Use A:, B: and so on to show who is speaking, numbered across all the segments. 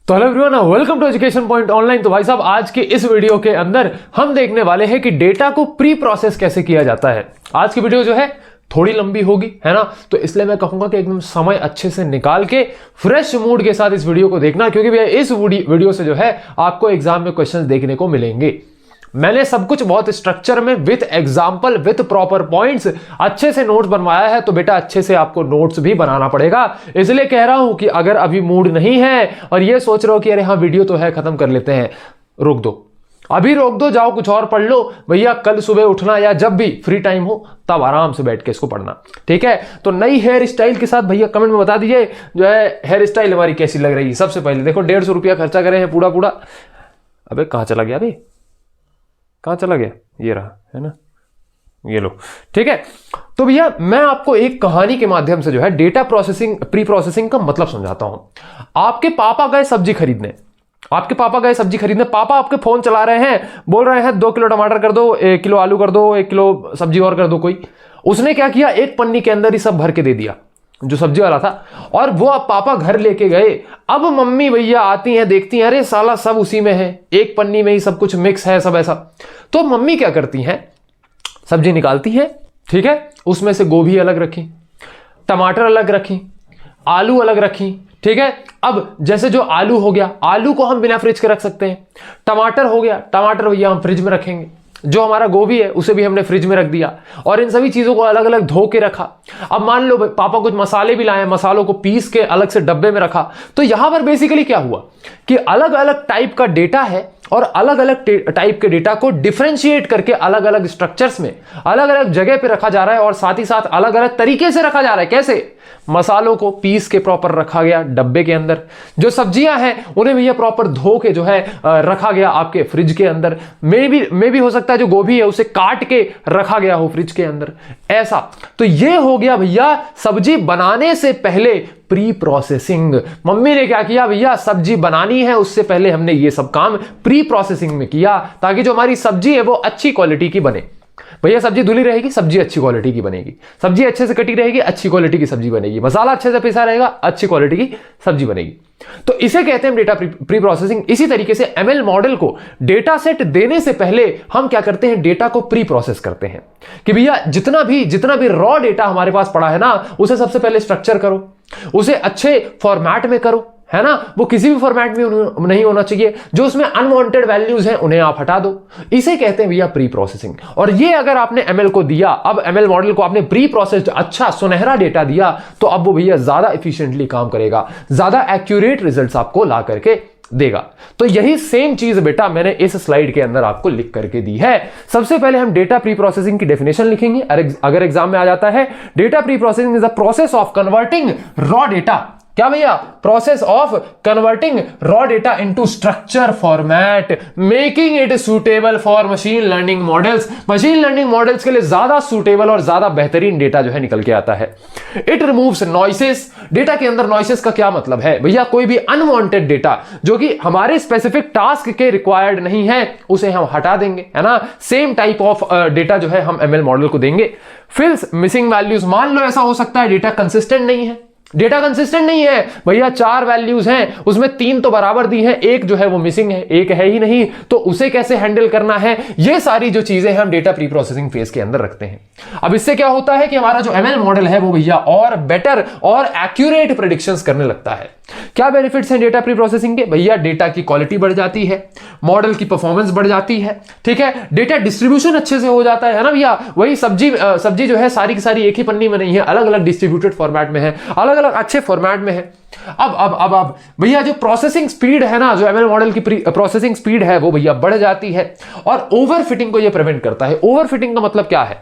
A: तो hello everyone, welcome to education point online. तो भाई साहब, आज के इस वीडियो के अंदर हम देखने वाले हैं कि डेटा को प्री प्रोसेस कैसे किया जाता है। आज की वीडियो जो है थोड़ी लंबी होगी, है ना, तो इसलिए मैं कहूंगा कि एकदम समय अच्छे से निकाल के फ्रेश मूड के साथ इस वीडियो को देखना, क्योंकि भैया इस वीडियो से जो है आपको एग्जाम में क्वेश्चंस देखने को मिलेंगे। मैंने सब कुछ बहुत स्ट्रक्चर में with example with proper points अच्छे से नोट्स बनवाया है, तो बेटा अच्छे से आपको नोट्स भी बनाना पड़ेगा। इसलिए कह रहा हूं कि अगर अभी मूड नहीं है और ये सोच रहे हो कि अरे हाँ वीडियो तो है, खत्म कर लेते हैं, रोक दो, अभी रोक दो, जाओ कुछ और पढ़ लो भैया। कल सुबह उठना या जब भी फ्री टाइम हो तब आराम से बैठ के इसको पढ़ना, ठीक है। तो नई हेयर स्टाइल के साथ भैया कमेंट में बता दीजिए जो है हेयर स्टाइल हमारी कैसी लग रही है। सबसे पहले देखो 150 रुपया खर्चा करे हैं पूरा पूरा। अबे कहां चला गया, अभी कहां चला गया, ये रहा, है ना, ये लो, ठीक है। तो भैया मैं आपको एक कहानी के माध्यम से जो है डेटा प्रोसेसिंग प्री प्रोसेसिंग का मतलब समझाता हूं। आपके पापा गए सब्जी खरीदने, पापा आपके फोन चला रहे हैं, बोल रहे हैं 2 किलो टमाटर कर दो, 1 किलो आलू कर दो, 1 किलो सब्जी और कर दो कोई। उसने क्या किया, एक पन्नी के अंदर ही सब भर के दे दिया जो सब्जी वाला था, और वो अब पापा घर लेके गए। अब मम्मी भैया आती हैं, देखती हैं अरे साला सब उसी में है, एक पन्नी में ही सब कुछ मिक्स है, सब ऐसा। तो मम्मी क्या करती हैं, सब्जी निकालती हैं, ठीक है, उसमें से गोभी अलग रखी, टमाटर अलग रखी, आलू अलग रखी, ठीक है। अब जैसे जो आलू हो गया, आलू को हम बिना फ्रिज के रख सकते हैं। टमाटर हो गया, टमाटर भैया हम फ्रिज में रखेंगे। जो हमारा गोभी है उसे भी हमने फ्रिज में रख दिया, और इन सभी चीजों को अलग अलग धो के रखा। अब मान लो पापा कुछ मसाले भी लाए, मसालों को पीस के अलग से डब्बे में रखा। तो यहां पर बेसिकली क्या हुआ कि अलग अलग टाइप का डेटा है, और अलग अलग टाइप के डेटा को डिफरेंशिएट करके अलग अलग स्ट्रक्चर्स में अलग अलग जगह पे रखा जा रहा है, और साथ ही साथ अलग अलग तरीके से रखा जा रहा है। कैसे? मसालों को पीस के प्रॉपर रखा गया डब्बे के अंदर, जो सब्जियां हैं उन्हें भैया प्रॉपर धो के जो है रखा गया आपके फ्रिज के अंदर। मे भी हो सकता है जो गोभी है उसे काट के रखा गया हो फ्रिज के अंदर, ऐसा। तो ये हो गया भैया सब्जी बनाने से पहले प्री प्रोसेसिंग। मम्मी ने क्या किया भैया, सब्जी बनानी है उससे पहले हमने ये सब काम प्री प्रोसेसिंग में किया, ताकि जो हमारी सब्जी है वो अच्छी क्वालिटी की बने। भैया सब्जी धुली रहेगी, सब्जी अच्छी क्वालिटी की बनेगी, सब्जी अच्छे से कटी रहेगी, अच्छी क्वालिटी की सब्जी बनेगी, मसाला अच्छे से पिसा रहेगा, अच्छी क्वालिटी की सब्जी बनेगी। तो इसे कहते हैं डेटा प्री प्रोसेसिंग। इसी तरीके से एमएल मॉडल को डेटा सेट देने से पहले हम क्या करते हैं, डेटा को प्री प्रोसेस करते हैं कि भैया जितना भी रॉ डेटा हमारे पास पड़ा है ना, उसे सबसे पहले स्ट्रक्चर करो, उसे अच्छे फॉर्मेट में करो, है ना। वो किसी भी फॉर्मेट में नहीं होना चाहिए, जो उसमें अनवांटेड वैल्यूज हैं उन्हें आप हटा दो। इसे कहते हैं भैया प्री प्रोसेसिंग। और ये अगर आपने एमएल को दिया, अब एमएल मॉडल को आपने प्री प्रोसेस्ड अच्छा सुनहरा डेटा दिया, तो अब वो भैया ज्यादा एफिशिएंटली काम करेगा, ज्यादा एक्यूरेट रिजल्ट्स आपको ला करके देगा। तो यही सेम चीज बेटा मैंने इस स्लाइड के अंदर आपको लिख करके दी है। सबसे पहले हम डेटा प्री प्रोसेसिंग की डेफिनेशन लिखेंगे। अगर एग्जाम में आ जाता है, data pre processing is the process of converting raw data, क्या भैया, process of converting raw data into structure format, making it suitable for machine learning models. Machine learning models के लिए ज्यादा सुटेबल और ज्यादा बेहतरीन डेटा जो है निकल के आता है। It removes noises. डेटा के अंदर नॉइसेस का क्या मतलब है भैया, कोई भी अनवांटेड डेटा जो कि हमारे स्पेसिफिक टास्क के रिक्वायर्ड नहीं है उसे हम हटा देंगे, है ना। सेम टाइप ऑफ डेटा जो है हम एमएल मॉडल को देंगे। फिल्स मिसिंग वैल्यूज। मान लो ऐसा हो सकता है डेटा कंसिस्टेंट नहीं है, डेटा कंसिस्टेंट नहीं है भैया, 4 वैल्यूज हैं, उसमें 3 तो बराबर दी हैं, एक जो है वो मिसिंग है, एक है ही नहीं, तो उसे कैसे हैंडल करना है। ये सारी जो चीजें हम डेटा प्री प्रोसेसिंग फेज के अंदर रखते हैं। अब इससे क्या होता है कि हमारा जो एमएल मॉडल है वो भैया और बेटर और एक्यूरेट प्रेडिक्शंस करने लगता है। क्या बेनिफिट्स हैं डेटा प्री प्रोसेसिंग के भैया, डेटा की क्वालिटी बढ़ जाती है, मॉडल की परफॉर्मेंस बढ़ जाती है, ठीक है, डेटा डिस्ट्रीब्यूशन अच्छे से हो जाता है ना भैया। वही सब्जी जो है सारी की सारी एक ही पन्नी में नहीं है, अलग अलग डिस्ट्रीब्यूटेड फॉर्मेट में है, अलग अलग अच्छे फॉर्मेट में है। अब भैया जो प्रोसेसिंग स्पीड है ना, जो एमएल मॉडल की प्रोसेसिंग स्पीड है वो भैया बढ़ जाती है, और ओवरफिटिंग को ये प्रिवेंट करता है। ओवरफिटिंग का मतलब क्या है,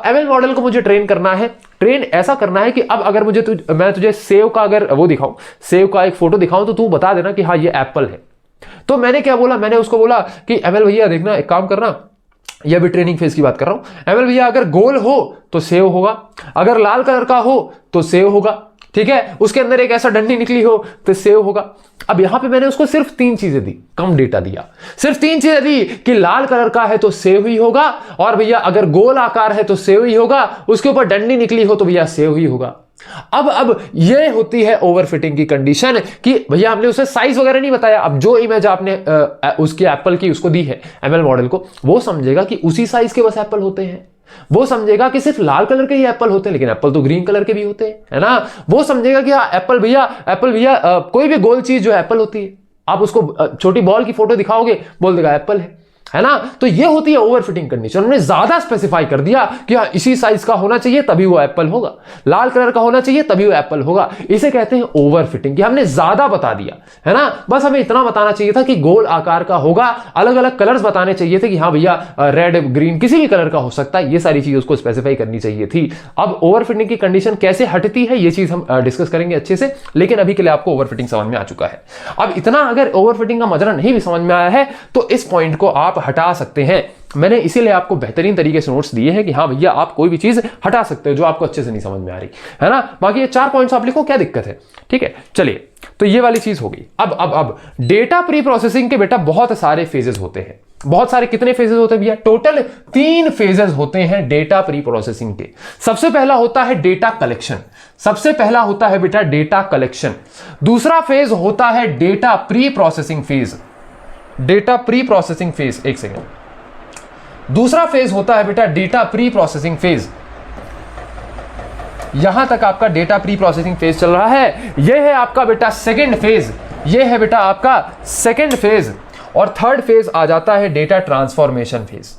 A: एमएल मॉडल को मुझे ट्रेन करना है, ट्रेन ऐसा करना है कि अब अगर मैं तुझे सेव का अगर वो दिखाऊं, सेव का एक फोटो दिखाऊं, तो तू बता देना कि हाँ ये एप्पल है। तो मैंने क्या बोला, मैंने उसको बोला कि एमएल भैया देखना, एक काम करना, यह भी ट्रेनिंग फेज की बात कर रहा हूं, एमएल भैया अगर गोल हो तो सेव होगा, अगर लाल कलर का हो तो सेव होगा, ठीक है, उसके अंदर एक ऐसा डंडी निकली हो तो सेव होगा। अब यहां पे मैंने उसको सिर्फ 3 चीजें दी, कम डेटा दिया, सिर्फ 3 चीजें दी कि लाल कलर का है तो सेव ही होगा, और भैया अगर गोल आकार है तो सेव ही होगा, उसके ऊपर डंडी निकली हो तो भैया सेव ही होगा। अब ये होती है ओवरफिटिंग की कंडीशन कि भैया हमने उसे साइज वगैरह नहीं बताया। अब जो इमेज आपने उसकी एप्पल की उसको दी है एमएल मॉडल को, वो समझेगा कि उसी साइज के बस एप्पल होते हैं, वो समझेगा कि सिर्फ लाल कलर के ही एप्पल होते हैं, लेकिन एप्पल तो ग्रीन कलर के भी होते हैं, है ना। वो समझेगा कि हाँ एप्पल भैया कोई भी गोल चीज जो एप्पल होती है, आप उसको छोटी बॉल की फोटो दिखाओगे बोल देगा एप्पल है ना। तो ये होती है ओवरफिटिंग कंडीशन। उन्होंने ज्यादा स्पेसिफाई कर दिया कि हाँ इसी साइज का होना चाहिए तभी वो एप्पल होगा, लाल कलर का होना चाहिए तभी वो एप्पल होगा। इसे कहते हैं ओवरफिटिंग, कि हमने ज्यादा बता दिया, है ना। बस हमें इतना बताना चाहिए था कि गोल आकार का होगा, अलग अलग कलर्स बताने चाहिए थे कि हाँ भैया रेड ग्रीन किसी भी कलर का हो सकता है, ये सारी चीज उसको स्पेसिफाई करनी चाहिए थी। अब ओवरफिटिंग की कंडीशन कैसे हटती है ये चीज हम डिस्कस करेंगे अच्छे से, लेकिन अभी के लिए आपको ओवरफिटिंग समझ में आ चुका है। अब इतना अगर ओवरफिटिंग का मजरा नहीं भी समझ में आया है तो इस पॉइंट को आप हटा सकते हैं। मैंने इसीलिए आपको बेहतरीन तरीके से नोट्स दिए हैं कि हाँ भैया आप कोई भी चीज हटा सकते हो जो आपको अच्छे से नहीं समझ में आ रही, है ना। बाकी ये 4 पॉइंट्स आप लिखो, क्या दिक्कत है, ठीक है। चलिए, तो ये वाली चीज हो गई। अब डेटा प्री प्रोसेसिंग के बेटा बहुत सारे फेजेस होते हैं। बहुत सारे कितने फेजेस होते हैं भैया? टोटल 3 फेजेस होते हैं डेटा प्री प्रोसेसिंग के। सबसे पहला होता है डेटा कलेक्शन, सबसे पहला होता है बेटा डेटा कलेक्शन। दूसरा फेज होता है data pre processing phase, data pre processing phase, एक सेकेंड। दूसरा फेज होता है बेटा डेटा प्री प्रोसेसिंग फेज। यहां तक आपका डेटा प्री प्रोसेसिंग फेज चल रहा है। यह है आपका बेटा सेकंड फेज, यह है बेटा आपका सेकंड फेज। और थर्ड फेज आ जाता है data transformation phase.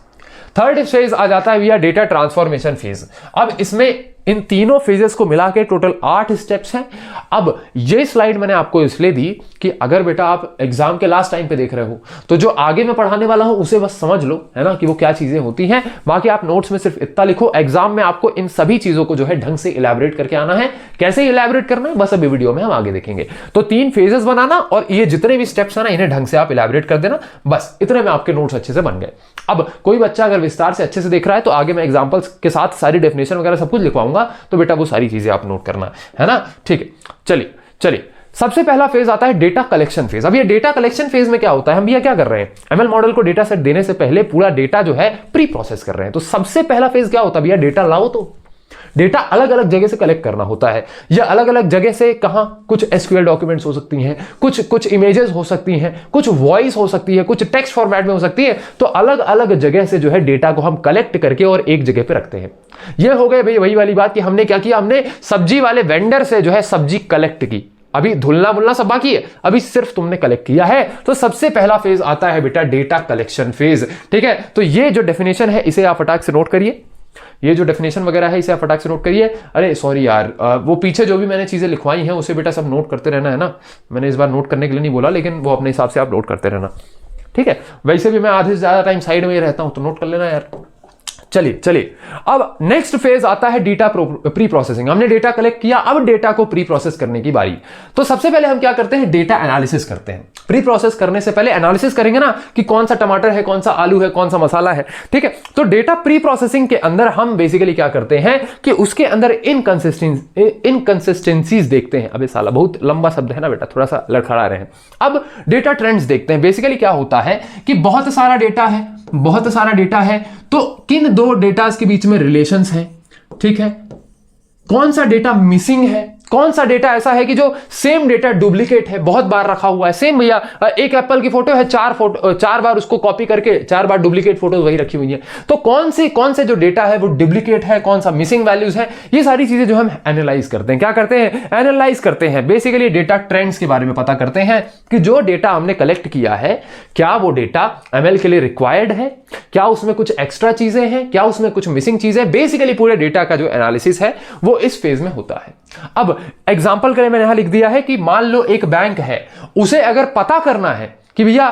A: Third phase आ जाता है भैया डेटा ट्रांसफॉर्मेशन फेज। अब इसमें इन तीनों फेजेस को मिला के टोटल 8 स्टेप्स हैं। अब ये स्लाइड मैंने आपको इसलिए दी कि अगर बेटा आप एग्जाम के लास्ट टाइम पे देख रहे हो तो जो आगे मैं पढ़ाने वाला हूं उसे बस समझ लो, है ना, कि वो क्या चीजें होती हैं। बाकी आप नोट्स में सिर्फ इतना लिखो, एग्जाम में आपको इन सभी चीजों को जो है ढंग से इलैबोरेट करके आना है। कैसे इलैबोरेट करना है बस अभी वीडियो में हम आगे देखेंगे। तो 3 फेजेस बनाना और ये जितने भी स्टेप्स है ना इन्हें ढंग से आप इलैबोरेट कर देना, बस इतने में आपके नोट्स अच्छे से बन गए। अब कोई बच्चा अगर विस्तार से अच्छे से देख रहा है तो आगे मैं एग्जाम्पल्स के साथ सारी डेफिनेशन वगैरह सब कुछ लिखवाऊंगा, तो बेटा वो सारी चीजें आप नोट करना, है ना, ठीक है। चलिए सबसे पहला फेज आता है डेटा कलेक्शन फेज। अब ये डेटा कलेक्शन फेज में क्या होता है, हम भैया क्या कर रहे हैं, एमएल मॉडल को डेटा सेट देने से पहले पूरा डेटा जो है प्री प्रोसेस कर रहे हैं। तो सबसे पहला फेज क्या होता है भैया, डेटा लाओ। तो डेटा अलग अलग जगह से कलेक्ट करना होता है। या अलग अलग जगह से कहां, कुछ एसक्यूएल डॉक्यूमेंट्स हो सकती हैं, कुछ इमेजेस हो सकती हैं, कुछ वॉइस हो सकती है, कुछ टेक्स्ट फॉर्मेट में हो सकती है। तो अलग अलग जगह से जो है डेटा को हम कलेक्ट करके और एक जगह पे रखते हैं। ये हो गए भाई वही वाली बात कि हमने क्या किया, हमने सब्जी वाले वेंडर से जो है सब्जी कलेक्ट की। अभी धुलना मुलना सब बाकी है, अभी सिर्फ तुमने कलेक्ट किया है। तो सबसे पहला फेज आता है बेटा डेटा कलेक्शन फेज, ठीक है। तो ये जो डेफिनेशन है इसे आप फटाक से नोट करिए, ये जो डेफिनेशन वगैरह है इसे आप फटाक से नोट करिए। अरे सॉरी यार, वो पीछे जो भी मैंने चीजें लिखवाई हैं उसे बेटा सब नोट करते रहना, है ना। मैंने इस बार नोट करने के लिए नहीं बोला, लेकिन वो अपने हिसाब से आप नोट करते रहना, ठीक है। वैसे भी मैं आधे से ज्यादा टाइम साइड में ही रहता हूं, तो नोट कर लेना यार। चलिए अब नेक्स्ट फेज आता है डेटा प्री प्रोसेसिंग। हमने डेटा कलेक्ट किया, अब डेटा को प्री प्रोसेस करने की बारी। तो सबसे पहले हम क्या करते हैं, डेटा एनालिसिस करते हैं। प्री प्रोसेस करने से पहले एनालिसिस करेंगे ना कि कौन सा टमाटर है, कौन सा आलू है, कौन सा मसाला है, ठीक है। तो डेटा प्री प्रोसेसिंग के अंदर हम बेसिकली क्या करते हैं कि उसके अंदर इनकंसिस्टेंसीज देखते हैं। अबे साला बहुत लंबा शब्द है ना बेटा, थोड़ा सा लड़खड़ा रहे हैं। अब डेटा ट्रेंड्स देखते हैं। बेसिकली क्या होता है कि बहुत सारा डेटा है, तो किन 2 डेटास के बीच में रिलेशंस हैं, ठीक है। कौन सा डेटा मिसिंग है, कौन सा डेटा ऐसा है कि जो सेम डेटा डुप्लीकेट है, बहुत बार रखा हुआ है। सेम भैया एक एप्पल की फोटो है, 4 बार उसको कॉपी करके 4 बार डुप्लीकेट फोटो वही रखी हुई है। तो कौन से जो डेटा है वो डुप्लीकेट है, कौन सा मिसिंग वैल्यूज है, ये सारी चीजें जो हम एनालाइज करते हैं। क्या करते हैं, एनालाइज करते हैं। बेसिकली डेटा ट्रेंड्स के बारे में पता करते हैं कि जो डेटा हमने कलेक्ट किया है क्या वो डेटा एमएल के लिए रिक्वायर्ड है, क्या उसमें कुछ एक्स्ट्रा चीजें हैं, क्या उसमें कुछ मिसिंग चीजें। बेसिकली पूरे डेटा का जो एनालिसिस है वो इस फेज में होता है। अब एग्जाम्पल के लिए मैंने यहां लिख दिया है कि मान लो एक बैंक है, उसे अगर पता करना है कि भैया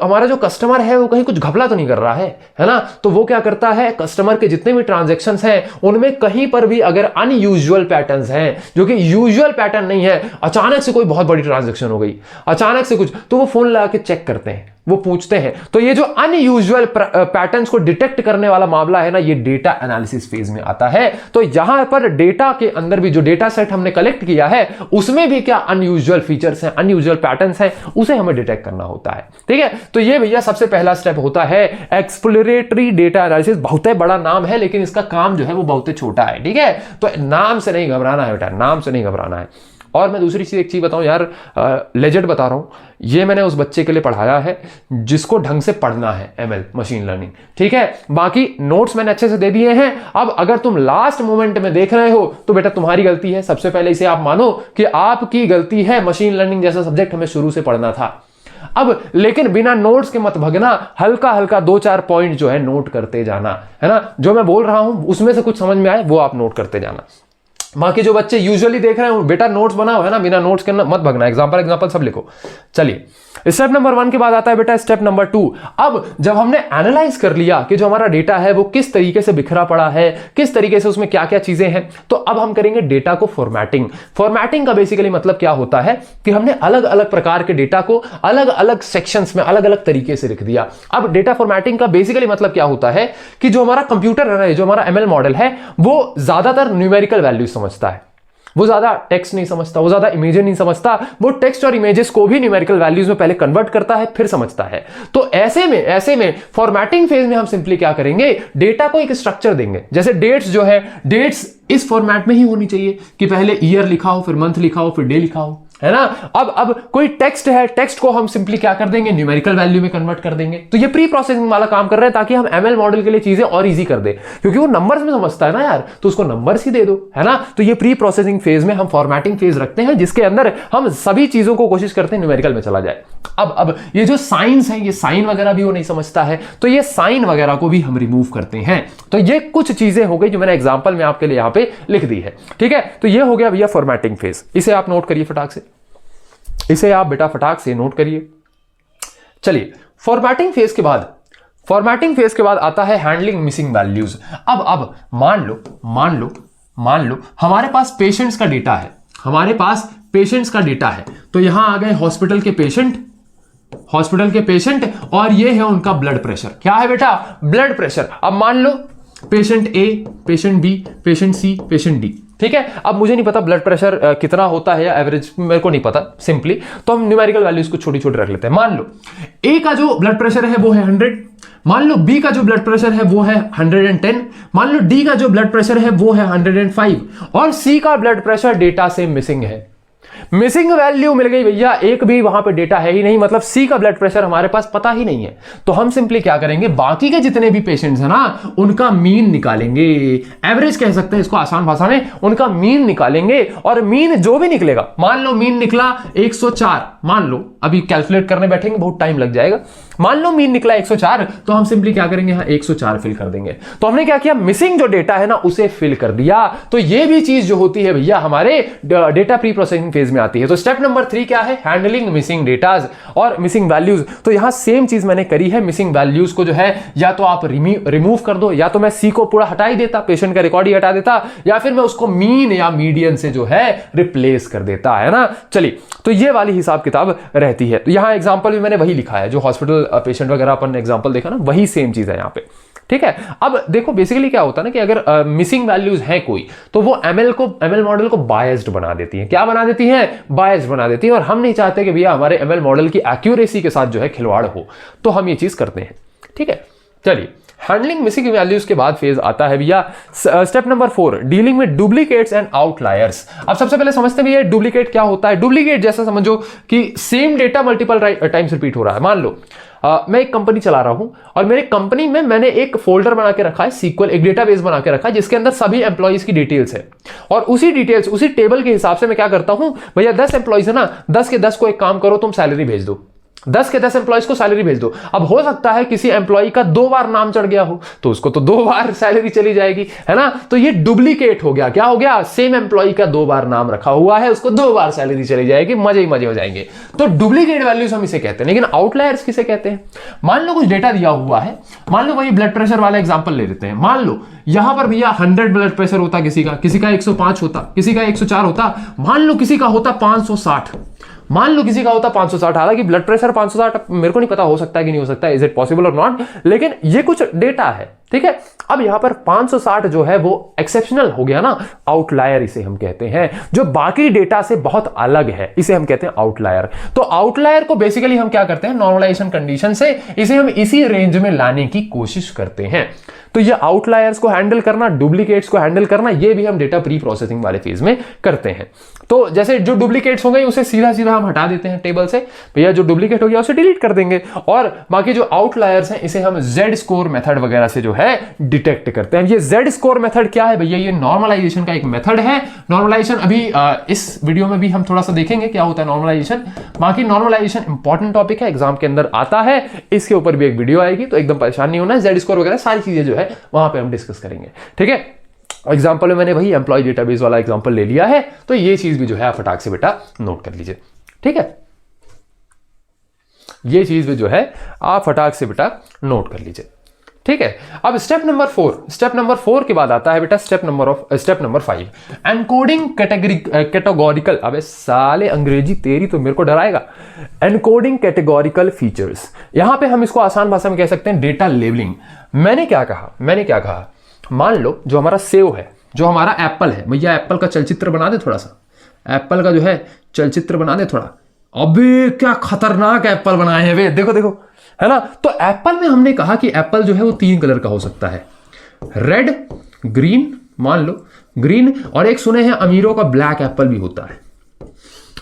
A: हमारा जो कस्टमर है वो कहीं कुछ घपला तो नहीं कर रहा है ना। तो वो क्या करता है, कस्टमर के जितने भी ट्रांजैक्शंस हैं उनमें कहीं पर भी अगर अनयूजुअल पैटर्न्स हैं, जो कि यूजुअल पैटर्न नहीं है, अचानक से कोई बहुत बड़ी ट्रांजैक्शन हो गई, अचानक से कुछ, तो वो फोन लगा के चेक करते हैं। वो पूछते हैं। तो ये जो अनयूजुअल पैटर्न्स को डिटेक्ट करने वाला मामला है ना, ये डेटा एनालिसिस फेज में आता है। तो यहां पर डेटा के अंदर भी जो डेटा सेट हमने कलेक्ट किया है उसमें भी क्या अनयूजुअल फीचर्स हैं, अनयूजुअल पैटर्न्स हैं, उसे हमें डिटेक्ट करना होता है। ठीक है, तो ये भैया सबसे पहला स्टेप होता है एक्सप्लोरेटरी डेटा एनालिसिस। बहुत बड़ा नाम है लेकिन इसका काम जो है वो बहुत छोटा है। ठीक है, तो नाम से नहीं घबराना है बेटा, नाम से नहीं घबराना है। और मैं दूसरी चीज एक चीज बताऊं यार, लेजेंड बता रहा हूं, ये मैंने उस बच्चे के लिए पढ़ाया है जिसको ढंग से पढ़ना है एमएल मशीन लर्निंग। ठीक है, बाकी नोट्स मैंने अच्छे से दे दिए हैं। अब अगर तुम लास्ट मोमेंट में देख रहे हो तो बेटा तुम्हारी गलती है। सबसे पहले इसे आप मानो कि आपकी गलती है, मशीन लर्निंग जैसा सब्जेक्ट हमें शुरू से पढ़ना था। अब लेकिन बिना नोट्स के मत भगना, हल्का हल्का 2-4 पॉइंट जो है नोट करते जाना, है ना। जो मैं बोल रहा हूं उसमें से कुछ समझ में आए वो आप नोट करते जाना। बाकी जो बच्चे यूजुअली देख रहे हैं बेटा नोट्स बनाओ, है ना, बिना नोट्स के मत भगना, एग्जांपल सब लिखो। चलिए, स्टेप नंबर 1 के बाद आता है बेटा स्टेप नंबर 2। अब जब हमने एनालाइज कर लिया कि जो हमारा डेटा है वो किस तरीके से बिखरा पड़ा है, किस तरीके से उसमें क्या क्या चीजें हैं, तो अब हम करेंगे डेटा को फॉर्मेटिंग। फॉर्मेटिंग का बेसिकली मतलब क्या होता है कि हमने अलग अलग प्रकार के डेटा को अलग अलग सेक्शंस में अलग अलग तरीके से लिख दिया। अब डेटा फॉर्मेटिंग का बेसिकली मतलब क्या होता है कि जो हमारा कंप्यूटर है, जो हमारा एमएल मॉडल है, वो ज्यादातर न्यूमेरिकल वैल्यू समझता है, वो ज्यादा टेक्स्ट नहीं समझता, वो ज्यादा इमेजेस नहीं समझता। वो टेक्स्ट और इमेजेस को भी न्यूमेरिकल वैल्यूज में पहले कन्वर्ट करता है फिर समझता है। तो ऐसे में फॉर्मेटिंग फेज में हम सिंपली क्या करेंगे, डेटा को एक स्ट्रक्चर देंगे। जैसे डेट्स जो है, डेट्स इस फॉर्मेट में ही होनी चाहिए कि पहले ईयर लिखा हो, फिर मंथ लिखा हो, फिर डे लिखा हो, है ना। अब कोई टेक्स्ट है, टेक्स्ट को हम सिंपली क्या कर देंगे, न्यूमेरिकल वैल्यू में कन्वर्ट कर देंगे। तो ये प्री प्रोसेसिंग वाला काम कर रहे हैं ताकि हम एमएल मॉडल के लिए चीजें और इजी कर दे, क्योंकि वो नंबर्स में समझता है ना यार, तो उसको नंबर्स ही दे दो, है ना। तो ये प्री प्रोसेसिंग फेज में हम फॉर्मेटिंग फेज रखते हैं जिसके अंदर हम सभी चीजों को कोशिश करते हैं न्यूमेरिकल में चला जाए। अब ये जो साइंस है, ये साइन वगैरह भी वो नहीं समझता है, तो ये साइन वगैरह को भी हम रिमूव करते हैं। तो ये कुछ चीजें हो गई जो मैंने एग्जांपल में आपके लिए यहां पे लिख दी है। ठीक है, तो ये हो गया भैया फॉर्मेटिंग फेज। इसे आप नोट करिए फटाक से, इसे आप बेटा फटाक से नोट करिए। चलिए, फॉर्मेटिंग फेज के बाद आता है हैंडलिंग मिसिंग वैल्यूज। अब मान लो हमारे पास पेशेंट्स का डेटा है, तो यहां आ गए हॉस्पिटल के पेशेंट और ये है उनका ब्लड प्रेशर। क्या है बेटा, ब्लड प्रेशर। अब मान लो पेशेंट ए, पेशेंट बी, पेशेंट सी, पेशेंट डी। ठीक है, अब मुझे नहीं पता ब्लड प्रेशर कितना होता है या एवरेज, मेरे को नहीं पता सिंपली, तो हम न्यूमेरिकल वैल्यूज को छोटी छोटी रख लेते हैं। मान लो ए का जो ब्लड प्रेशर है वो है 100, मान लो बी का जो ब्लड प्रेशर है वो है 110, मान लो डी का जो ब्लड प्रेशर है वो है 105 और सी का ब्लड प्रेशर डेटा से मिसिंग है। मिसिंग वैल्यू मिल गई भैया, एक भी वहां पे डेटा है ही नहीं, मतलब सी का ब्लड प्रेशर हमारे पास पता ही नहीं है। तो हम सिंपली क्या करेंगे, बाकी के जितने भी पेशेंट्स हैं ना उनका मीन निकालेंगे, एवरेज कह सकते हैं इसको आसान भाषा में, उनका मीन निकालेंगे और मीन जो भी निकलेगा, मान लो मीन निकला 104, मान लो अभी कैलकुलेट करने बैठेंगे बहुत टाइम लग जाएगा, मान लो मीन निकला 104, तो हम सिंपली क्या करेंगे, यहां 104 फिल कर देंगे। तो हमने क्या किया, मिसिंग जो डेटा है ना उसे फिल कर दिया। तो ये भी चीज जो होती है भैया हमारे डेटा प्री प्रोसेसिंग फेज में आती है। तो स्टेप नंबर 3 क्या है, हैंडलिंग मिसिंग डेटाज और मिसिंग वैल्यूज। तो यहां सेम चीज मैंने करी है, मिसिंग वैल्यूज को जो है या तो आप रिमूव कर दो, या तो मैं सी को पूरा हटा ही देता, पेशेंट का रिकॉर्ड ही हटा देता, या फिर मैं उसको मीन या मीडियन से जो है रिप्लेस कर देता, है ना। चलिए, तो ये वाली हिसाब किताब रहती है। तो यहां एग्जांपल भी मैंने वही लिखा है, जो हॉस्पिटल पेशेंट वगैरह अपन ने एग्जांपल देखा ना, वही सेम चीज है यहां पे। ठीक है, अब देखो बेसिकली क्या होता है ना कि अगर मिसिंग वैल्यूज है कोई, तो वो एमएल मॉडल को बायस्ड बना देती है। क्या बना देती है, बायस्ड बना देती है। और हम नहीं चाहते कि भैया हमारे एमएल मॉडल की एक्यूरेसी के साथ जो है खिलवाड़ हो, तो हम ये चीज करते हैं। ठीक है, चलिए, हैंडलिंग मिसिंग वैल्यूज के बाद फेज आता है भैया step number 4, dealing with duplicates and outliers. अब सबसे पहले समझते हैं भैया डुप्लीकेट क्या होता है। डुप्लीकेट जैसा समझो कि same data multiple times repeat हो रहा है। मान लो मैं एक कंपनी चला रहा हूं और मेरे कंपनी में मैंने एक फोल्डर बना के रखा है, सीक्वल एक डेटाबेस बना के रखा है जिसके अंदर सभी एम्प्लॉइज की डिटेल्स है। और उसी डिटेल्स, उसी टेबल के हिसाब से मैं क्या करता हूं, भैया 10 एम्प्लॉइज है ना, 10 के 10 को एक काम करो, तुम सैलरी भेज दो, 10 के 10 एम्प्लॉइज को सैलरी भेज दो। अब हो सकता है किसी एम्प्लॉय का 2 बार नाम चढ़ गया हो, तो उसको तो 2 बार सैलरी चली जाएगी, है ना। तो ये डुप्लीकेट हो गया। क्या हो गया, सेम एम्प्लॉय का 2 बार नाम रखा हुआ है, उसको 2 बार सैलरी चली जाएगी, मजे ही मजे हो जाएंगे। तो डुप्लीकेट वैल्यूज हम इसे कहते हैं। लेकिन आउटलायर्स किसे कहते हैं, मान लो कुछ डेटा दिया हुआ है, मान लो वही ब्लड प्रेशर वाला एग्जांपल ले लेते हैं। मान लो यहां पर भैया 100 ब्लड प्रेशर होता किसी का 105 होता, किसी का 104 होता, मान लो किसी का होता 560। मान लो किसी का होता 560, हालांकि ब्लड प्रेशर 560 मेरे को नहीं पता हो सकता है कि नहीं हो सकता है, इज इट पॉसिबल और नॉट, लेकिन ये कुछ डेटा है, ठीक है। अब यहां पर 560 जो है वो एक्सेप्शनल हो गया ना, आउटलायर इसे हम कहते हैं, जो बाकी डेटा से बहुत अलग है, इसे हम कहते हैं आउटलायर। तो आउटलायर को बेसिकली हम क्या करते हैं, नॉर्मलाइजेशन कंडीशन से इसे हम इसी रेंज में लाने की कोशिश करते हैं। तो ये आउटलायर्स को हैंडल करना, डुप्लीकेट्स को हैंडल करना, ये भी हम डेटा प्री प्रोसेसिंग वाले फेज में करते हैं। तो जैसे जो डुप्लीकेट्स हो गए उसे सीधा सीधा हम हटा देते हैं टेबल से, भैया जो डुप्लीकेट हो गया उसे डिलीट कर देंगे, और बाकी जो आउटलायर्स हैं इसे हम जेड स्कोर मेथड वगैरह से जो है डिटेक्ट करते हैं। ये जेड स्कोर मेथड क्या है भैया, ये नॉर्मलाइजेशन का एक मेथड है। नॉर्मलाइजेशन अभी इस वीडियो में भी हम थोड़ा सा देखेंगे क्या होता है नॉर्मलाइजेशन। बाकी नॉर्मलाइजेशन इंपॉर्टेंट टॉपिक है, एग्जाम के अंदर आता है, इसके ऊपर भी एक वीडियो आएगी, तो एकदम परेशान नहीं होना है। जेड स्कोर वगैरह सारी चीजें जो है वहां पे हम डिस्कस करेंगे, ठीक है। एग्जाम्पल में मैंने भाई एम्प्लॉय डेटाबेस वाला एग्जाम्पल ले लिया है, तो ये चीज भी जो है आप फटाक से बेटा नोट कर लीजिए, ठीक है। ये चीज भी जो है आप फटाक से बेटा नोट कर लीजिए, ठीक है। अब स्टेप नंबर 4 के बाद आता है बेटा स्टेप नंबर 5, एनकोडिंग कैटेगोरिकल। अबे साले अंग्रेजी तेरी तो मेरे को डराएगा। एनकोडिंग कैटेगोरिकल फीचर्स, यहां पे हम इसको आसान भाषा में कह सकते हैं डेटा लेबलिंग। मैंने क्या कहा, मान लो जो हमारा सेव है, जो हमारा एप्पल है, भैया एप्पल का चलचित्र बना दे थोड़ा सा, एप्पल का जो है चलचित्र बना दे थोड़ा। अबे क्या खतरनाक एप्पल बनाए हैं वे, देखो देखो, है ना। तो एप्पल में हमने कहा कि एप्पल जो है वो 3 कलर का हो सकता है, रेड, ग्रीन, मान लो ग्रीन, और एक सुने हैं अमीरों का ब्लैक एप्पल भी होता है।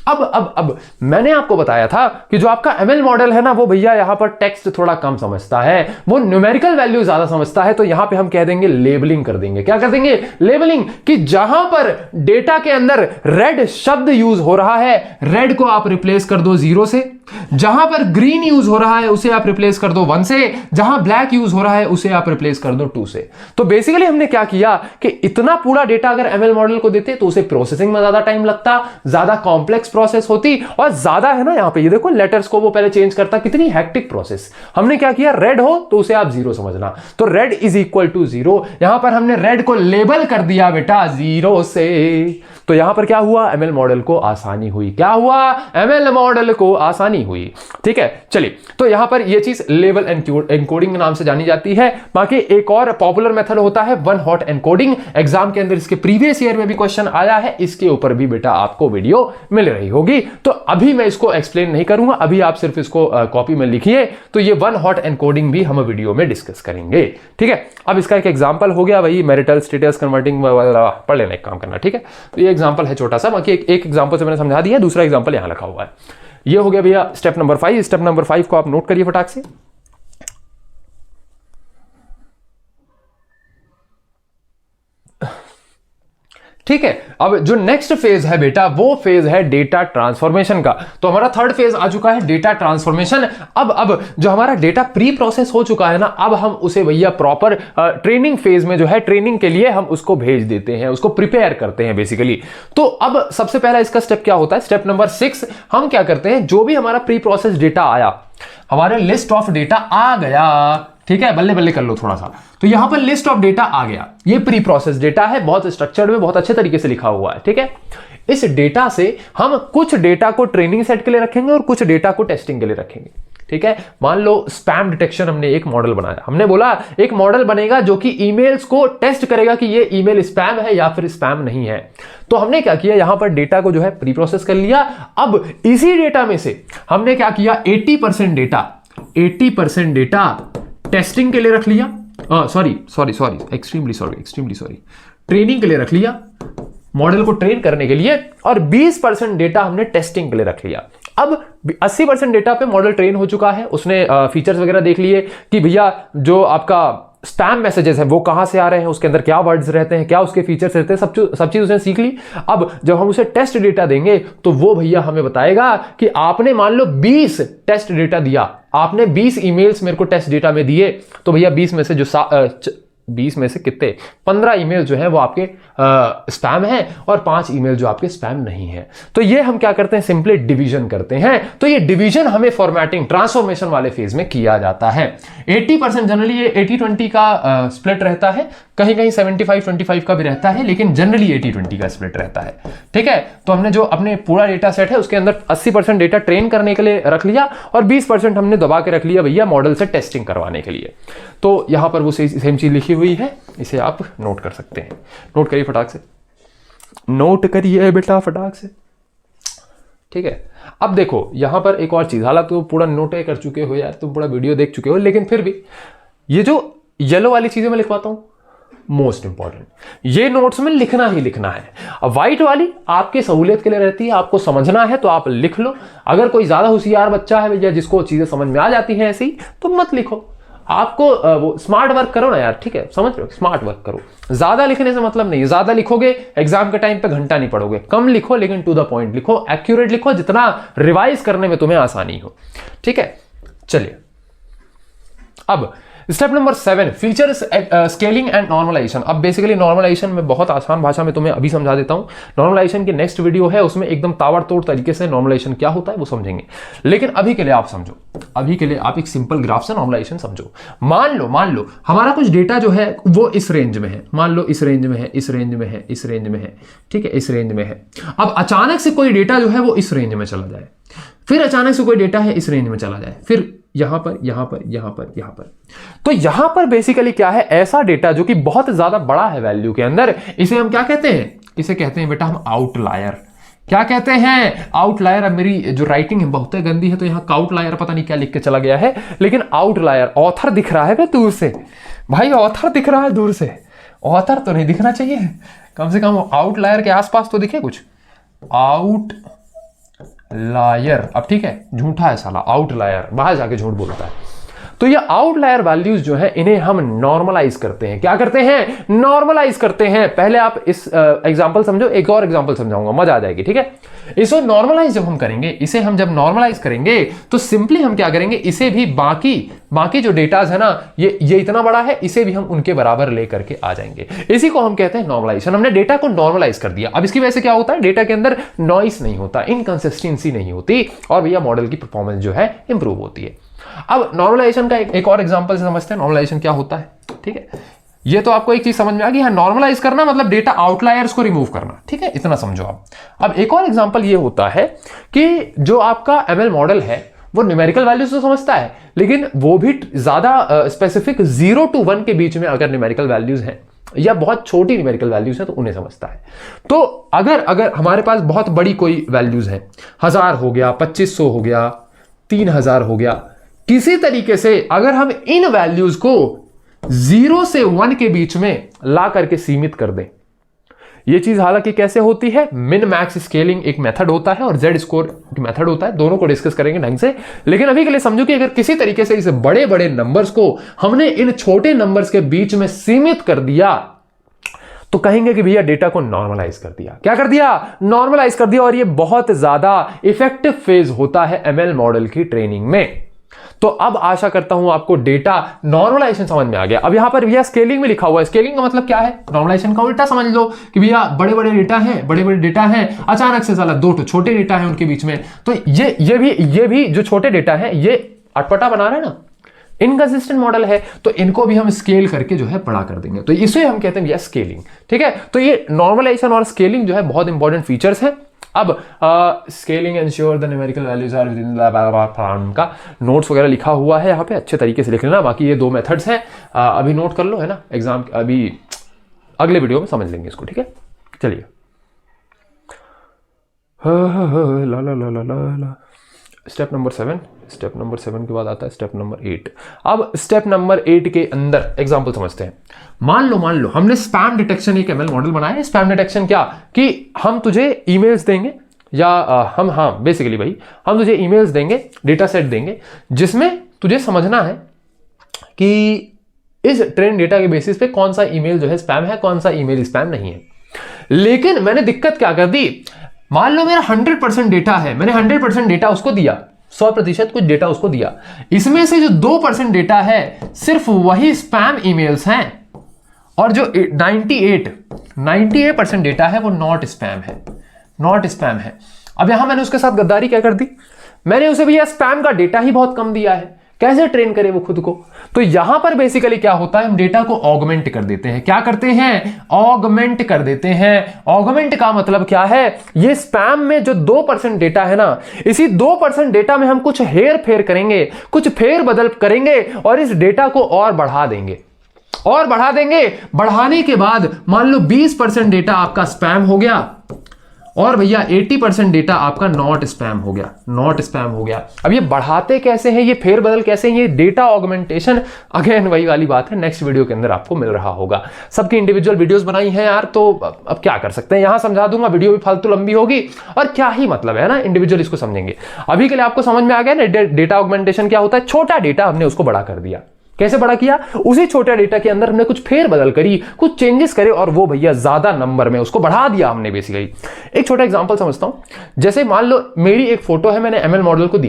A: अब मैंने आपको बताया था कि जो आपका एमएल मॉडल है ना, वो भैया यहां पर टेक्स्ट थोड़ा कम समझता है, वो न्यूमेरिकल वैल्यू ज्यादा समझता है। तो यहां पे हम कह देंगे लेबलिंग कर देंगे। क्या कर देंगे, लेबलिंग, कि जहां पर डेटा के अंदर रेड शब्द यूज हो रहा है, रेड को आप रिप्लेस कर दो 0 से, जहां पर ग्रीन यूज हो रहा है उसे आप रिप्लेस कर दो 1 से, जहां ब्लैक यूज हो रहा है उसे आप रिप्लेस कर दो 2 से। तो बेसिकली हमने क्या किया कि इतना पूरा डेटा अगर एमएल मॉडल को देते तो उसे प्रोसेसिंग में ज्यादा टाइम लगता, ज्यादा कॉम्प्लेक्स प्रोसेस होती, और ज्यादा है ना, यहां पे ये देखो लेटर्स को वो पहले चेंज करता, कितनी हेक्टिक प्रोसेस। हमने क्या किया, रेड हो तो उसे आप 0 समझना, तो रेड इज इक्वल टू 0। यहां पर हमने रेड को लेबल कर दिया बेटा 0 से। तो यहां पर क्या हुआ, एमएल मॉडल को आसानी हुई। क्या हुआ, एमएल मॉडल को आसानी हुई, ठीक है। चलिए, तो यहां पर यह चीज लेवल एनकोडिंग नाम से जानी जाती है। बाकी एक और पॉपुलर मेथड होता है वन हॉट एनकोडिंग। एग्जाम के अंदर इसके प्रीवियस ईयर में भी क्वेश्चन आया है, इसके ऊपर भी बेटा आपको वीडियो मिल रही होगी। तो अभी मैं इसको एक्सप्लेन नहीं करूंगा, अभी आप सिर्फ इसको कॉपी में लिखिए। तो ये वन हॉट एनकोडिंग भी हम वीडियो में डिस्कस करेंगे, ठीक है। अब इसका एक एग्जांपल हो गया वही मैरिटल स्टेटस कन्वर्टिंग, पढ़ लेना, एक काम करना, ठीक है। तो ये एग्जांपल है छोटा सा, बाकी एक एग्जांपल से मैंने समझा दिया, दूसरा एग्जांपल यहां लिखा हुआ है। ये हो गया भैया स्टेप नंबर 5। स्टेप नंबर 5 को आप नोट करिए फटाक से। ठीक है, अब जो नेक्स्ट फेज है बेटा, वो फेज है डेटा ट्रांसफॉर्मेशन का। तो हमारा थर्ड फेज आ चुका है डेटा ट्रांसफॉर्मेशन। अब जो हमारा डेटा प्री प्रोसेस हो चुका है ना, अब हम उसे भैया प्रॉपर ट्रेनिंग फेज में जो है, ट्रेनिंग के लिए हम उसको भेज देते हैं, उसको प्रिपेयर करते हैं बेसिकली। तो अब सबसे पहला इसका स्टेप क्या होता है, स्टेप नंबर 6, हम क्या करते हैं, जो भी हमारा प्री प्रोसेस डेटा आया, हमारे लिस्ट ऑफ डेटा आ गया, ठीक है, बल्ले बल्ले कर लो थोड़ा सा। तो यहां पर लिस्ट ऑफ डेटा आ गया, ये प्री प्रोसेस डेटा है, बहुत स्ट्रक्चर्ड में, बहुत अच्छे तरीके से लिखा हुआ है, ठीक है। इस डेटा से हम कुछ डेटा को ट्रेनिंग सेट के लिए रखेंगे और कुछ डेटा को टेस्टिंग के लिए रखेंगे, ठीक है। मान लो स्पैम डिटेक्शन, हमने एक मॉडल बनाया, हमने बोला एक मॉडल बनेगा जो कि ईमेल्स को टेस्ट करेगा कि ये ईमेल स्पैम है या फिर स्पैम नहीं है। तो हमने क्या किया, यहां पर डेटा को जो है प्री प्रोसेस कर लिया। अब इसी डेटा में से हमने क्या किया, 80% डेटा टेस्टिंग के लिए रख लिया, एक्सट्रीमली सॉरी, ट्रेनिंग के लिए रख लिया, मॉडल को ट्रेन करने के लिए, और 20% डेटा हमने टेस्टिंग के लिए रख लिया। अब 80% डेटा पे मॉडल ट्रेन हो चुका है, उसने फीचर्स वगैरह देख लिए कि भैया जो आपका स्पैम मैसेजेस है वो कहां से आ रहे हैं, उसके अंदर क्या वर्ड्स रहते हैं, क्या उसके फीचर्स रहते हैं, सब चीज उसने सीख ली। अब जब हम उसे टेस्ट डेटा देंगे तो वो भैया हमें बताएगा कि आपने मान लो 20 टेस्ट डेटा दिया, आपने 20 ईमेल्स मेरे को टेस्ट डेटा में दिए, तो भैया 20 में से जो 20 में से कितने 15 ईमेल जो है वो आपके स्पैम है और 5 ईमेल जो आपके स्पैम नहीं है। तो ये हम क्या करते हैं, सिंपली डिवीजन करते हैं। तो ये डिवीजन हमें फॉर्मेटिंग ट्रांसफॉर्मेशन वाले फेज में किया जाता है। 80% जनरली ये 80-20 का स्प्लिट रहता है, कहीं कहीं 75-25 का भी रहता है, लेकिन जनरली 80-20 का स्प्लिट रहता है। ठीक है, तो हमने जो अपने पूरा डेटा सेट है उसके अंदर 80% डेटा ट्रेन करने के लिए रख लिया और 20% हमने दबा के रख लिया भैया मॉडल से टेस्टिंग करवाने के लिए। तो यहां पर वो सेम चीज लिखी हुई है, इसे आप नोट कर सकते हैं। नोट करिए फटाक से, नोट करिए बेटा फटाक से। ठीक है, अब देखो यहां पर एक और चीज, हालांकि तो पूरा नोट कर चुके हो यार, तुम पूरा वीडियो देख चुके हो, लेकिन फिर भी ये जो येलो वाली चीजें मैं लिखवाता हूं, मोस्ट इंपॉर्टेंट, ये नोट्स में लिखना ही लिखना है। अब व्हाइट वाली आपकी सहूलियत के लिए रहती है, आपको समझना है तो आप लिख लो। अगर कोई ज्यादा होशियार बच्चा है भैया जिसको चीजें समझ में आ जाती हैं ऐसे ही, तो मत लिखो। आपको वो स्मार्ट वर्क करो ना यार, ठीक है, समझ रहे हो, स्मार्ट वर्क करो। ज्यादा लिखने से मतलब नहीं है, ज्यादा लिखोगे एग्जाम के टाइम पे घंटा नहीं पढ़ोगे। कम लिखो लेकिन टू द पॉइंट लिखो, एक्यूरेट लिखो, जितना रिवाइज करने में तुम्हें आसानी हो। ठीक है, चलिए अब step number 7, features scaling and normalisation. अब बेसिकली नॉर्मलाइजेशन में बहुत आसान भाषा में तुम्हें अभी समझा देता हूं। नॉर्मलाइजेशन की नेक्स्ट वीडियो है, उसमें एकदम ताबड़तोड़ तरीके से नॉर्मलाइजेशन क्या होता है वो समझेंगे। लेकिन अभी के लिए आप समझो, अभी के लिए आप एक सिंपल ग्राफ से नॉर्मलाइजेशन समझो। मान लो हमारा कुछ डेटा जो है वो इस रेंज में है, मान लो इस रेंज में है, इस रेंज में है, इस रेंज में है, ठीक है, इस रेंज में है। अब अचानक से कोई डेटा जो है वो इस रेंज में चला जाए, फिर अचानक से कोई डेटा है इस रेंज में चला जाए, फिर यहां पर, यहां पर, यहां पर, यहां पर। तो यहां पर बेसिकली क्या है, ऐसा डेटा जो कि बहुत ज्यादा बड़ा है वैल्यू के अंदर, इसे हम क्या कहते हैं, इसे कहते हैं बेटा हम आउटलायर। क्या कहते हैं, आउटलायर। अब मेरी जो राइटिंग है बहुत गंदी है तो यहां आउटलायर पता नहीं क्या लिख के चला गया है, लेकिन आउटलायर, ऑथर दिख रहा है भाई दूर से, भाई ऑथर दिख रहा है दूर से, ऑथर तो नहीं दिखना चाहिए, कम से कम आउटलायर के आसपास तो दिखे कुछ। आउट लायर, अब ठीक है, झूठा है साला, आउटलायर बाहर जाके झूठ बोलता है। तो ये आउटलायर वैल्यूज जो है इन्हें हम नॉर्मलाइज करते हैं। क्या करते हैं, नॉर्मलाइज करते हैं। पहले आप इस एग्जांपल समझो, एक और एग्जांपल समझाऊंगा, मजा आ जाएगी। ठीक है, इसे नॉर्मलाइज जब हम करेंगे, इसे हम जब नॉर्मलाइज करेंगे तो सिंपली हम क्या करेंगे, इसे भी बाकी जो डेटाज है ना, ये इतना बड़ा है, इसे भी हम उनके बराबर लेकर के आ जाएंगे। इसी को हम कहते हैं नॉर्मलाइजेशन। हमने डेटा को नॉर्मलाइज कर दिया। अब इसकी वजह से क्या होता है, डेटा के अंदर नॉइस नहीं होता, इनकंसिस्टेंसी नहीं होती और भैया मॉडल की परफॉर्मेंस जो है इंप्रूव होती है। अब नॉर्मलाइजेशन का एक और एग्जांपल से समझते हैं नॉर्मलाइजेशन क्या होता है। ठीक है, ये तो आपको एक चीज समझ में आ गई है, नॉर्मलाइज करना मतलब डेटा आउटलायर्स को रिमूव करना। ठीक है, इतना समझो आप। अब एक और एग्जांपल ये होता है कि जो आपका एमएल मॉडल है वो न्यूमेरिकल वैल्यूज तो समझता है, लेकिन वो भी ज्यादा स्पेसिफिक 0 to 1 के बीच में अगर न्यूमेरिकल वैल्यूज हैं या बहुत छोटी न्यूमेरिकल वैल्यूज है तो उन्हें समझता है। तो अगर हमारे पास बहुत बड़ी कोई वैल्यूज है, 1000 हो गया, 2500 हो गया, 3000 हो गया, किसी तरीके से अगर हम इन वैल्यूज को 0 से 1 के बीच में ला करके सीमित कर दें, ये चीज हालांकि कैसे होती है, मिन मैक्स स्केलिंग एक मेथड होता है और जेड स्कोर एक मेथड होता है, दोनों को डिस्कस करेंगे ढंग से। लेकिन अभी के लिए समझो कि अगर किसी तरीके से इस बड़े बड़े नंबर्स को हमने इन छोटे नंबर्स के बीच में सीमित कर दिया तो कहेंगे कि भैया डेटा को नॉर्मलाइज कर दिया। क्या कर दिया, नॉर्मलाइज कर दिया। और ये बहुत ज्यादा इफेक्टिव फेज होता है एमएल मॉडल की ट्रेनिंग में। तो अब आशा करता हूं आपको डेटा नॉर्मलाइजेशन समझ में आ गया। अब यहां पर भैया स्केलिंग में लिखा हुआ है, स्केलिंग का मतलब क्या है, नॉर्मलाइजेशन का उल्टा समझ लो कि भैया बड़े बड़े डेटा हैं, अचानक से साला 2 छोटे डेटा हैं उनके बीच में, तो ये भी जो छोटे डेटा हैं ये अटपटा बना रहे हैं ना, इनकंसिस्टेंट मॉडल है, तो इनको भी हम स्केल करके जो है बड़ा कर देंगे। तो इसे हम कहते हैं भैया स्केलिंग। ठीक है, तो ये नॉर्मलाइजेशन और स्केलिंग जो है बहुत इंपॉर्टेंट फीचर्स हैं। अब scaling ensure the numerical values are within the का नोट्स वगैरह लिखा हुआ है यहाँ पे, अच्छे तरीके से लिख लेना। बाकी ये 2 मेथड्स हैं, अभी नोट कर लो, है ना, एग्जाम अभी अगले वीडियो में समझ लेंगे इसको। ठीक है, चलिए ला ला ला ला ला। स्टेप नंबर 7, स्टेप नंबर 7 के बाद आता है स्टेप नंबर 8। अब स्टेप नंबर 8 के अंदर एग्जांपल समझते हैं। मान लो हमने स्पैम डिटेक्शन एक एमएल मॉडल बनाया है। स्पैम डिटेक्शन क्या, कि हम तुझे ईमेल्स देंगे या बेसिकली भाई हम तुझे ईमेल्स देंगे, डेटा सेट देंगे, जिसमें तुझे समझना है कि इस ट्रेन डेटा के बेसिस पे कौन सा ईमेल जो है स्पैम है, कौन सा ईमेल स्पैम नहीं है। लेकिन मैंने दिक्कत क्या कर दी, मान लो मेरा 100% डेटा है, मैंने 100% डेटा उसको दिया, 100% कुछ डेटा उसको दिया, इसमें से जो 2% डेटा है सिर्फ वही स्पैम ईमेल्स हैं, और जो 98% डेटा है वो नॉट स्पैम है, नॉट स्पैम है। अब यहां मैंने उसके साथ गद्दारी क्या कर दी, मैंने उसे भैया स्पैम का डेटा ही बहुत कम दिया है, कैसे ट्रेन करे वो खुद को। तो यहां पर बेसिकली क्या होता है, हम डेटा को ऑगमेंट कर देते हैं। क्या करते हैं, ऑगमेंट कर देते हैं। ऑगमेंट का मतलब क्या है, ये स्पैम में जो 2% डेटा है ना, इसी 2% डेटा में हम कुछ हेर फेर करेंगे, कुछ फेर बदल करेंगे और इस डेटा को और बढ़ा देंगे, और बढ़ा देंगे। बढ़ाने के बाद मान लो 20% डेटा आपका स्पैम हो गया और भैया 80% डेटा आपका नॉट स्पैम हो गया, नॉट स्पैम हो गया। अब ये बढ़ाते कैसे हैं, ये फेरबदल कैसे हैं, ये डेटा ऑगमेंटेशन अगेन वही वाली बात है, नेक्स्ट वीडियो के अंदर आपको मिल रहा होगा। सबकी इंडिविजुअल वीडियोस बनाई हैं यार, तो अब क्या कर सकते हैं, यहां समझा दूंगा, वीडियो भी फालतू लंबी होगी और क्या ही मतलब है ना, इंडिविजुअल इसको समझेंगे। अभी के लिए आपको समझ में आ गया ना डेटा ऑगमेंटेशन क्या होता है। छोटा डेटा हमने उसको बड़ा कर दिया, कैसे बड़ा किया, उसी छोटे डेटा के अंदर हमने कुछ फेर बदल करी, कुछ चेंजेस करे और वो भैया ज्यादा नंबर में उसको बढ़ा दिया हमने बेसिकली। एक छोटा एग्जांपल समझता हूं, जैसे मान लो मेरी एक फोटो है, मैंने एमएल मॉडल को दी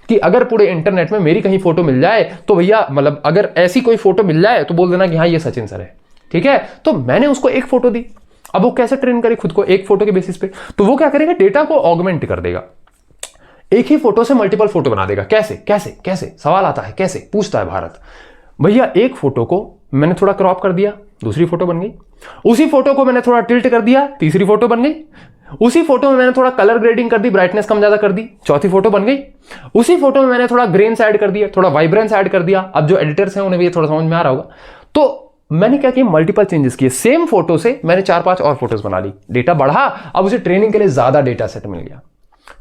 A: कि अगर पूरे इंटरनेट में मेरी कहीं फोटो मिल जाए तो भैया मतलब अगर ऐसी कोई फोटो मिल जाए तो बोल देना कि हाँ ये सचिन सर है, ठीक है। तो मैंने उसको एक फोटो दी, अब वो कैसे ट्रेन करे खुद को एक फोटो के बेसिस पे, तो वो क्या करेगा, डेटा को ऑगमेंट कर देगा, एक ही फोटो से मल्टीपल फोटो बना देगा। कैसे कैसे कैसे, सवाल आता है कैसे, पूछता है भारत। भैया एक फोटो को मैंने थोड़ा क्रॉप कर दिया, दूसरी फोटो बन गई। उसी फोटो को मैंने थोड़ा टिल्ट कर दिया, तीसरी फोटो बन गई। उसी फोटो में मैंने थोड़ा कलर ग्रेडिंग कर दी, ब्राइटनेस कम ज्यादा कर दी, चौथी फोटो बन गई। उसी फोटो में मैंने थोड़ा ग्रेन्स ऐड कर दिया, थोड़ा वाइब्रेंस ऐड कर दिया। अब जो एडिटर्स हैं उन्हें भी ये थोड़ा समझ में आ रहा होगा। तो मैंने क्या किया, मल्टीपल चेंजेस किए, सेम फोटो से मैंने 4-5 और फोटोज बना ली, डेटा बढ़ा। अब उसे ट्रेनिंग के लिए ज्यादा डेटा सेट मिल गया,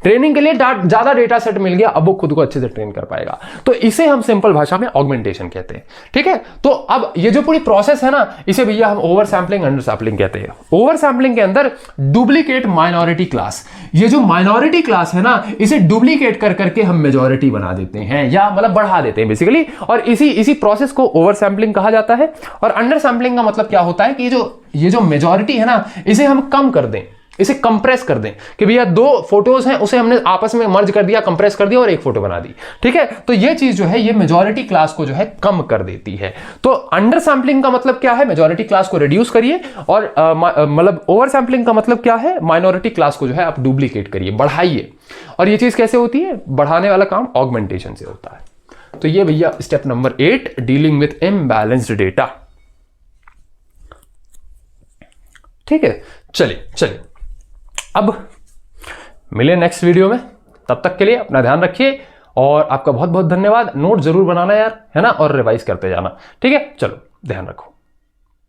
A: ट्रेनिंग के लिए ज्यादा डेटा सेट मिल गया, अब वो खुद को अच्छे से ट्रेन कर पाएगा। तो इसे हम सिंपल भाषा में ऑगमेंटेशन कहते हैं, ठीक है। तो अब ये जो पूरी प्रोसेस है ना, इसे भैया हम ओवर सैंपलिंग, अंडर सैंपलिंग कहते हैं। ओवर सैंपलिंग के अंदर डुप्लीकेट माइनॉरिटी क्लास, ये जो माइनॉरिटी क्लास है ना, इसे डुप्लीकेट कर करके हम मेजॉरिटी बना देते हैं, या मतलब बढ़ा देते हैं बेसिकली, और इसी प्रोसेस को ओवर सैंपलिंग कहा जाता है। और अंडर सैंपलिंग का मतलब क्या होता है कि ये जो मेजॉरिटी है ना, इसे हम कम कर दें, इसे कंप्रेस कर दें, कि भैया 2 फोटोज हैं उसे हमने आपस में मर्ज कर दिया, कंप्रेस कर दिया और एक फोटो बना दी, ठीक है। तो ये चीज जो है ये मेजॉरिटी क्लास को जो है कम कर देती है। तो अंडर सैंपलिंग का मतलब क्या है, मेजॉरिटी क्लास को रिड्यूस करिए, और मतलब ओवर सैंपलिंग का मतलब क्या है, माइनॉरिटी क्लास को जो है आप डुप्लीकेट करिए, बढ़ाइए। और ये चीज कैसे होती है, बढ़ाने वाला काम ऑगमेंटेशन से होता है। तो ये भैया step number 8, dealing with imbalanced data, ठीक है। चलिए अब मिले नेक्स्ट वीडियो में, तब तक के लिए अपना ध्यान रखिए और आपका बहुत बहुत धन्यवाद। नोट जरूर बनाना यार, है ना, और रिवाइज करते जाना, ठीक है। चलो ध्यान रखो।